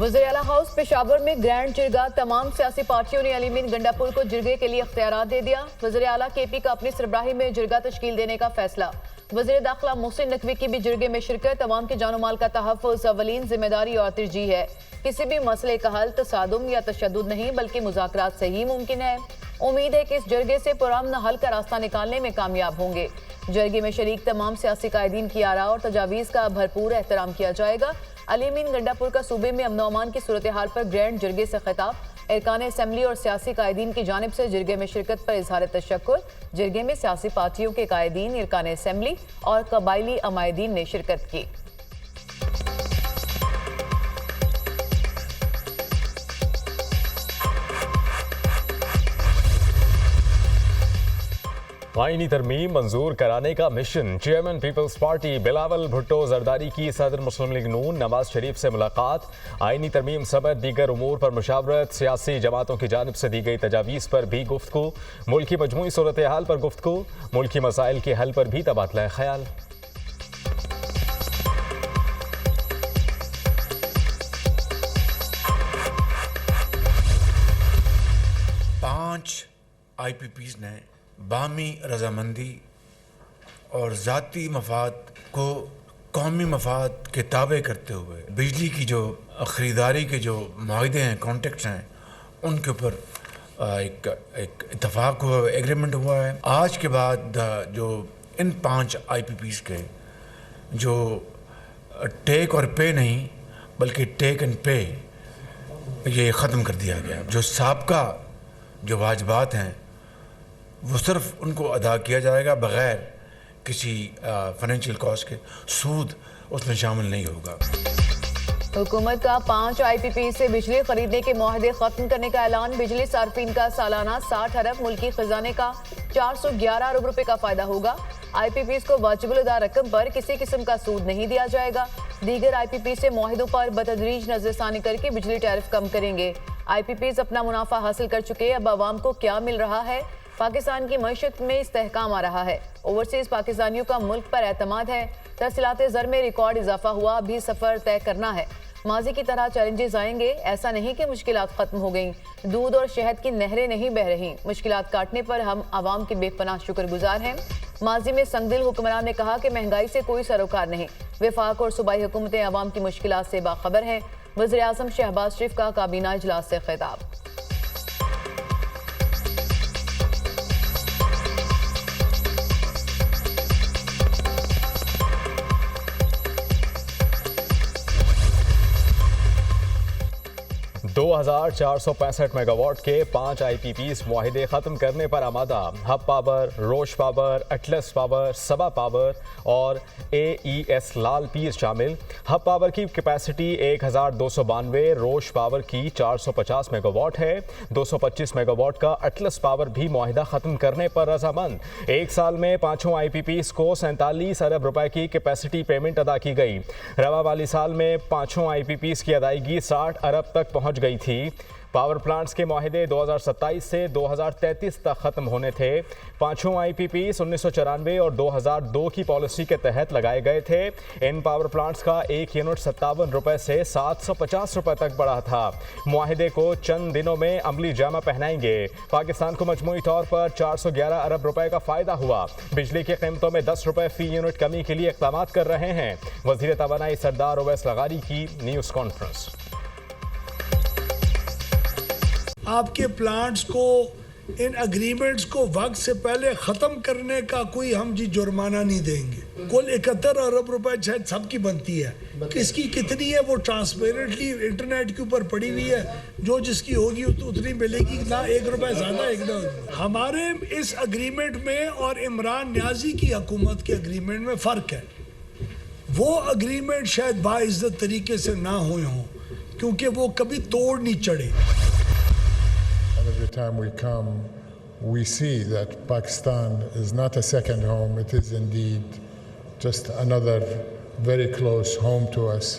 वज़ीर-ए-आला house Peshawar में grand जिरगा, तमाम सियासी पार्टियों ने अली मीन गंडापुर को जिरगे के लिए इख्तियारात दे दिया। वज़ीर-ए-आला केपी का अपनी सरबराही में जिरगा तश्कील देने का फैसला। वज़ीर दाखिला मोहसिन नकवी की भी जिरगे में शिरकत। तमाम के जानो माल का तहफ़्फ़ुज़ अवलीन जिम्मेदारी और तरजीह है। किसी भी मसले का हल तसादुम या तशद्दुद नहीं बल्कि मुज़ाकरात से ही मुमकिन है। उम्मीद है कि इस जरगे से पुरअमन हल का रास्ता निकालने में कामयाब होंगे। जरगे में शरीक तमाम सियासी कायदीन की आरा और तजावीज़ का भरपूर एहतराम किया जाएगा। अली मीन गंडापुर का सूबे में अमन अमान की सूरत हाल पर ग्रैंड जरगे से खिताब। अरकान असम्बली और सियासी कायदीन की जानिब से जिरगे में शिरकत पर इजहार तशक्कुर। जिरगे में सियासी पार्टियों के कायदीन, अरकान असम्बली और कबायली अमायदीन ने शिरकत की। आईनी तरमीम मंजूर कराने का मिशन। चेयरमैन पीपल्स पार्टी बिलावल भुट्टो जरदारी की सदर मुस्लिम लीग नून नवाज शरीफ से मुलाकात। आईनी तरमीम समेत दीगर उमूर पर मुशावरत। सियासी जमातों की जानिब से दी गई तजावीज़ पर भी गुफ्तगू। मुल्क की मजमूई सूरत हाल पर गुफ्तगू। मुल्की मसाइल के हल पर भी तबादला ख्याल। पांच IPPs ने बामी रजामंदी और ज़ाती मफाद को कौमी मफाद के ताबे करते हुए बिजली की जो ख़रीदारी के जो माहदे हैं, कॉन्ट्रैक्ट्स हैं, उनके ऊपर एक इत्तफाक हुआ, एग्रीमेंट हुआ है। आज के बाद जो इन 5 IPPs के जो टेक और पे नहीं बल्कि टेक एंड पे ये ख़त्म कर दिया गया। जो साबका जो वाजबात हैं वो सिर्फ उनको अदा किया जाएगा बग़ैर किसी फाइनेंशियल कॉस्ट के। सूद उसमें शामिल नहीं होगा। हुकूमत का 5 IPP से बिजली खरीदने के मुआहदे खत्म करने का ऐलान। बिजली सार्फिन का सालाना 60 अरब, मुल्की खजाने का 411 अरब रुपए का फायदा होगा। IPPs को वाजिबुल अदा रकम पर किसी किस्म का सूद नहीं दिया जाएगा। दीगर IPP से मुआहदों पर बतदरीज नजरसानी करके बिजली टैरिफ कम करेंगे। IPPs अपना मुनाफा हासिल कर चुके, अब आवाम को क्या मिल रहा है? पाकिस्तान की मईशत में इस्तेहकाम आ रहा है। ओवरसीज पाकिस्तानियों का मुल्क पर एतमाद है। तरसीलात ज़र में रिकॉर्ड इजाफा हुआ, अभी सफ़र तय करना है। माजी की तरह चैलेंजेस आएंगे। ऐसा नहीं कि मुश्किलात खत्म हो गईं। दूध और शहद की नहरें नहीं बह रही। मुश्किलात काटने पर हम आवाम के बेपनाह शुक्रगुजार हैं। माजी में संगदिल हुक्मरान ने कहा कि महंगाई से कोई सरोकार नहीं। वफाक और सूबाई हुकूमतें आवाम की मुश्किलात से बाखबर हैं। वज़ीर आज़म शहबाज शरीफ का काबीना इजलास से खिताब। 2465 मेगावाट के 5 IPPs मुआहिदे ख़त्म करने पर आमादा। हब पावर, रोश पावर, एटलस पावर, सबा पावर और AES लाल पीर शामिल। हब पावर की कैपेसिटी 1292, रोश पावर की 450 मेगावाट है। 225 मेगावाट का एटलस पावर भी मुआहिदा ख़त्म करने पर रजामंद। एक साल में 5 IPPs को 47 अरब रुपए की कैपेसिटी पेमेंट अदा की गई। रवा वाली साल में 5 IPPs की अदायगी 60 अरब तक पहुँच गई थी। पावर प्लांट्स के मुआहिदे 2027 से 2033 तक ख़त्म होने थे। 5 IPPs 1994 और 2002 की पॉलिसी के तहत लगाए गए थे। इन पावर प्लांट्स का एक यूनिट 57 रुपए से 750 रुपए तक बढ़ा था। मुआहिदे को चंद दिनों में अमली जामा पहनाएंगे। पाकिस्तान को मजमूई तौर पर 411 अरब रुपए का फ़ायदा हुआ। बिजली की कीमतों में 10 रुपए फ़ी यूनिट कमी के लिए इक़दाम कर रहे हैं। वज़ीर तवानाई सरदार ओवैस लगारी की न्यूज़ कॉन्फ्रेंस। आपके प्लांट्स को, इन एग्रीमेंट्स को वक्त से पहले ख़त्म करने का कोई हम जी जुर्माना नहीं देंगे। कुल 71 अरब रुपए शायद सबकी बनती है, किसकी कितनी है वो ट्रांसपेरेंटली इंटरनेट के ऊपर पड़ी हुई है। जो जिसकी होगी उतनी मिलेगी, ना 1 रुपए ज़्यादा एक ना। हमारे इस एग्रीमेंट में और इमरान न्याजी की हुकूमत के एग्रीमेंट में फ़र्क है। वो एग्रीमेंट शायद बाइज़्ज़त तरीके से ना हुए हों क्योंकि वो कभी तोड़ नहीं चढ़े। Every time we come, we see that Pakistan is not a second home. It is indeed just another very close home to us.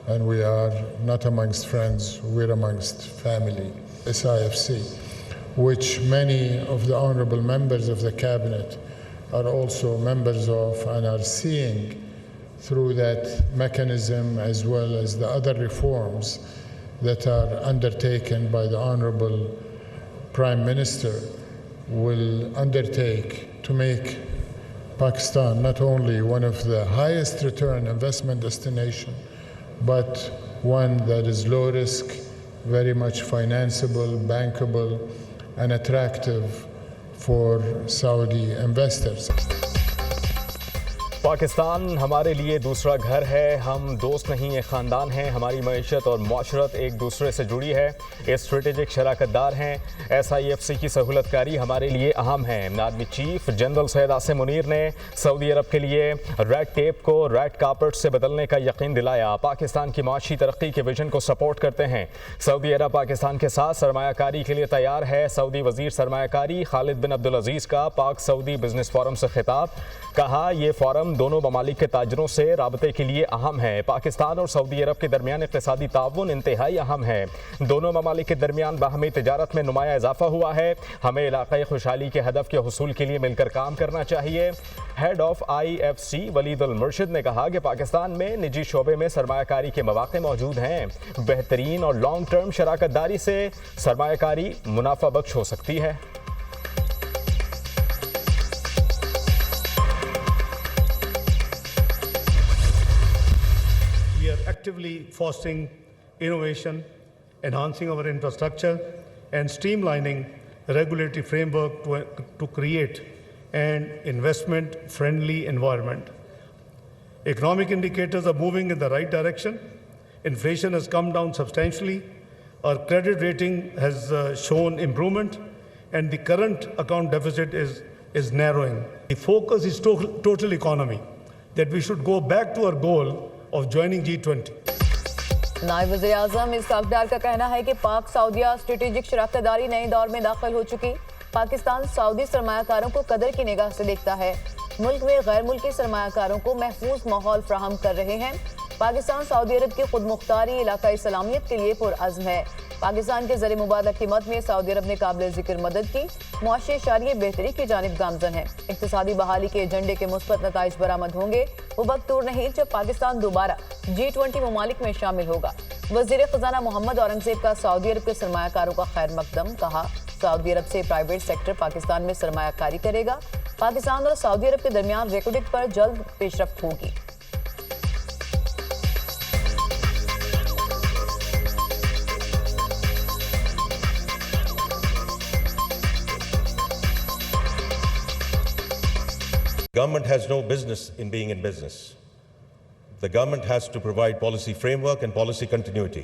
And we are not amongst friends, we're amongst family. SIFC, which many of the honorable members of the cabinet are also members of and are seeing through that mechanism as well as the other reforms that are undertaken by the Honorable Prime Minister will undertake to make Pakistan not only one of the highest return investment destination, but one that is low risk, very much financeable, bankable, and attractive for Saudi investors. Pakistan हमारे लिए दूसरा घर है, हम दोस्त नहीं एक ख़ानदान हैं, हमारी मईशत और माशरत एक दूसरे से जुड़ी है, स्ट्रेटेजिक शराकतदार हैं, SIFC की सहूलतकारी हमारे लिए अहम है। Army chief general Syed Asim Munir ने सऊदी अरब के लिए रेड टेप को रेड कार्पेट से बदलने का यकीन दिलाया। पाकिस्तान की माशी तरक्की के विजन को सपोर्ट करते हैं। सऊदी अरब पाकिस्तान के साथ सरमायाकारी के लिए तैयार है। सऊदी वजीर सरमायाकारी खालिद बिन अब्दुल अजीज़ का पाक सऊदी बिजनेस फोरम से खिताब, कहा यह फोरम दोनों ममालिक के ताजरों से राबते के लिए अहम है। पाकिस्तान और सऊदी अरब के दरमियान इक़्तिसादी ताउन इंतहाई अहम है। दोनों ममालिक के दरमियान बाहमी तिजारत में नुमाया इजाफा हुआ है। हमें इलाक़ाई खुशहाली के हदफ के हुसूल के लिए मिलकर काम करना चाहिए। हेड ऑफ IFC वलीद अल मुर्शिद ने कहा कि पाकिस्तान में निजी शोबे में सरमायाकारी के मौक़े मौजूद हैं। बेहतरीन और लॉन्ग टर्म शराकतदारी से सरमायाकारी मुनाफा बख्श हो सकती है। We are actively fostering innovation, enhancing our infrastructure, and streamlining regulatory framework to create an investment-friendly environment. Economic indicators are moving in the right direction. Inflation has come down substantially. Our credit rating has shown improvement, and the current account deficit is narrowing. The focus is total economy, that we should go back to our goal of joining G20. नायब वज़ीर आज़म इसहाक़ डार का कहना है कि पाक सऊदिया strategic शराकतदारी नए दौर में दाखिल हो चुकी। पाकिस्तान सऊदी सरमायाकारों को कदर की निगाह से देखता है। मुल्क में गैर मुल्की सरमायाकारों को महफूज माहौल फ्राहम कर रहे हैं। पाकिस्तान सऊदी अरब की खुद मुख्तारी इलाकाई सलामियत के लिए पुरअज़्म है। पाकिस्तान के ज़र मुबादला की मद में सऊदी अरब ने काबिल ज़िक्र मदद की, मुआशी शरिये बेहतरी की जानिब गामज़न है। इक़्तिसादी बहाली के एजेंडे के मुस्बत नताइज बरामद होंगे। वो वक्त दूर नहीं जब पाकिस्तान दोबारा G20 ममालिक में शामिल होगा। वज़ीर ख़जाना मोहम्मद औरंगज़ेब का सऊदी अरब के सरमायाकारों का खैर मकदम, कहा सऊदी अरब से प्राइवेट सेक्टर पाकिस्तान में सरमायाकारी करेगा। पाकिस्तान और सऊदी अरब के दरमियान रेकोडिक पर जल्द पेशरफ्त होगी। Government has no business in being in business. The government has to provide policy framework and policy continuity.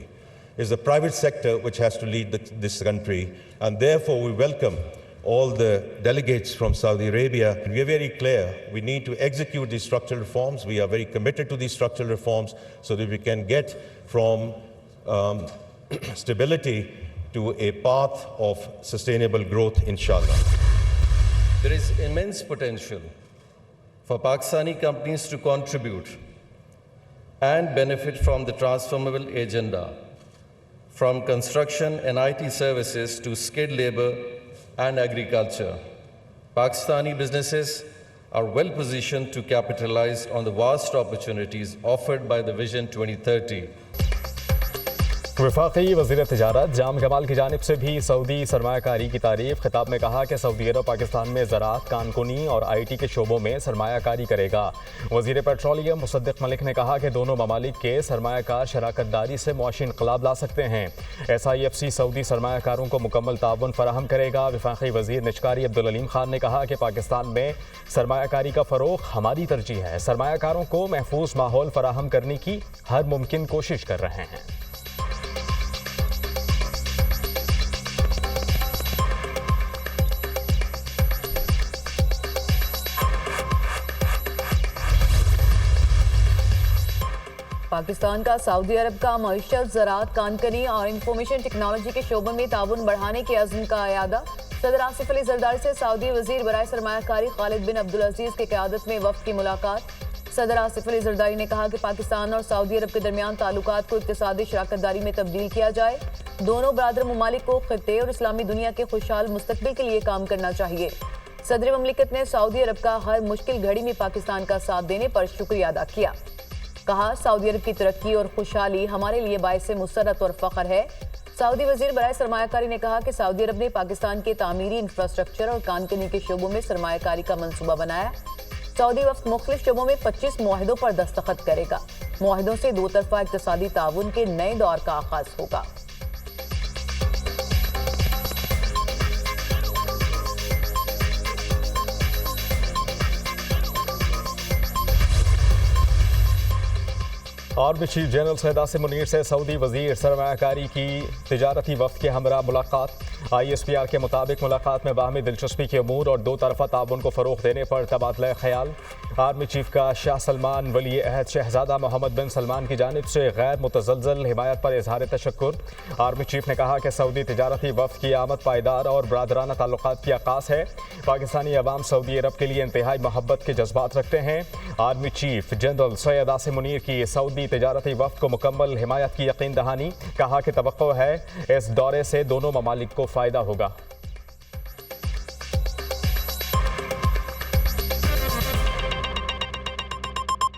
It's the private sector which has to lead this country, and therefore we welcome all the delegates from Saudi Arabia. We are very clear, we need to execute these structural reforms. We are very committed to these structural reforms so that we can get from stability to a path of sustainable growth, inshallah. There is immense potential for Pakistani companies to contribute and benefit from the transformable agenda, from construction and IT services to skilled labor and agriculture. Pakistani businesses are well positioned to capitalize on the vast opportunities offered by the Vision 2030. वफाकी वज़ीर तिजारत जाम कमाल की जानिब से भी Saudi सरमायाकारी की तारीफ। खिताब में कहा कि सऊदी अरब पाकिस्तान में ज़राअत, कानकुनी और IT के शोबों में सरमायाकारी करेगा। वज़ीर पेट्रोलियम मुसद्दिक़ मलिक ने कहा कि दोनों ममालिक के सरमायाकार शराकतदारी से मुआशी इनक़लाब ला सकते हैं। SIFC सऊदी सरमायाकारों को मुकम्मल ताउन फराहम करेगा। वफाकी वज़ीर निचकारी अब्दुल अलीम खान ने कहा कि पाकिस्तान में सरमायाकारी का फ़रोग़ हमारी तरजीह है। सरमायाकारों को महफूज माहौल फराहम करने की हर मुमकिन कोशिश कर रहे हैं। पाकिस्तान का सऊदी अरब का मईशत, ज़राअत, कानकनी और इंफॉर्मेशन टेक्नोलॉजी के शोबों में ताउन बढ़ाने के अज़्म का अयादा। सदर आसिफ अली ज़रदारी से सऊदी वज़ीर बराए सरमायाकारी खालिद बिन अब्दुल अजीज़ की क़यादत में वफ़द की मुलाकात। सदर आसिफ अली ज़रदारी ने कहा कि पाकिस्तान और सऊदी अरब के दरमियान ताल्लुकात को इक़्तिसादी शराकतदारी में तब्दील किया जाए। दोनों बरादर ममालिक को ख़ित्ते और इस्लामी दुनिया के खुशहाल मुस्तक़बिल के लिए काम करना चाहिए। सदर ममलिकत ने सऊदी अरब का हर मुश्किल घड़ी में पाकिस्तान का साथ देने पर शुक्रिया अदा किया। कहा, सऊदी अरब की तरक्की और खुशहाली हमारे लिए बाइस मुसर्रत और फख्र है। सऊदी वजीर बराए सरमायाकारी ने कहा कि सऊदी अरब ने पाकिस्तान के तामीरी इंफ्रास्ट्रक्चर और कानकनी के शोबों में सरमायाकारी का मंसूबा बनाया। सऊदी वफ्द मुख्तलिफ शोबों में 25 मुआहदों पर दस्तखत करेगा। मुआहदों से दो तरफा इक्तिसादी ताउन के नए दौर का आगाज होगा। Army chief general Syed Asim Munir से सऊदी वजीर सरमायाकारी की तिजारती वफ्द के हमरा मुलाकात। ISPR के मुताबिक मुलाकात में बाहमी दिलचस्पी के अमूर और दो तरफा ताउन को फ़रोग़ देने पर तबादला ख्याल। आर्मी चीफ का शाह सलमान वली अहद शहजादा मोहम्मद बिन सलमान की जानिब से गैर मुतज़लज़ल हिमायत पर इजहार तशक्कुर। आर्मी चीफ ने कहा कि सऊदी तिजारती वफ्द की आमद पायदार और बरादराना ताल्लुकात की आकाश है। पाकिस्तानी अवाम सऊदी अरब के लिए इंतहाई मोहब्बत के जज्बात रखते हैं। Army chief general Syed Asim Munir की सऊदी तिजारती वफ्द को मुकम्मल हिमायत की यकीन दहानी। कहा कि तवक्को है इस दौरे से दोनों ममालिक को फ़ायदा होगा।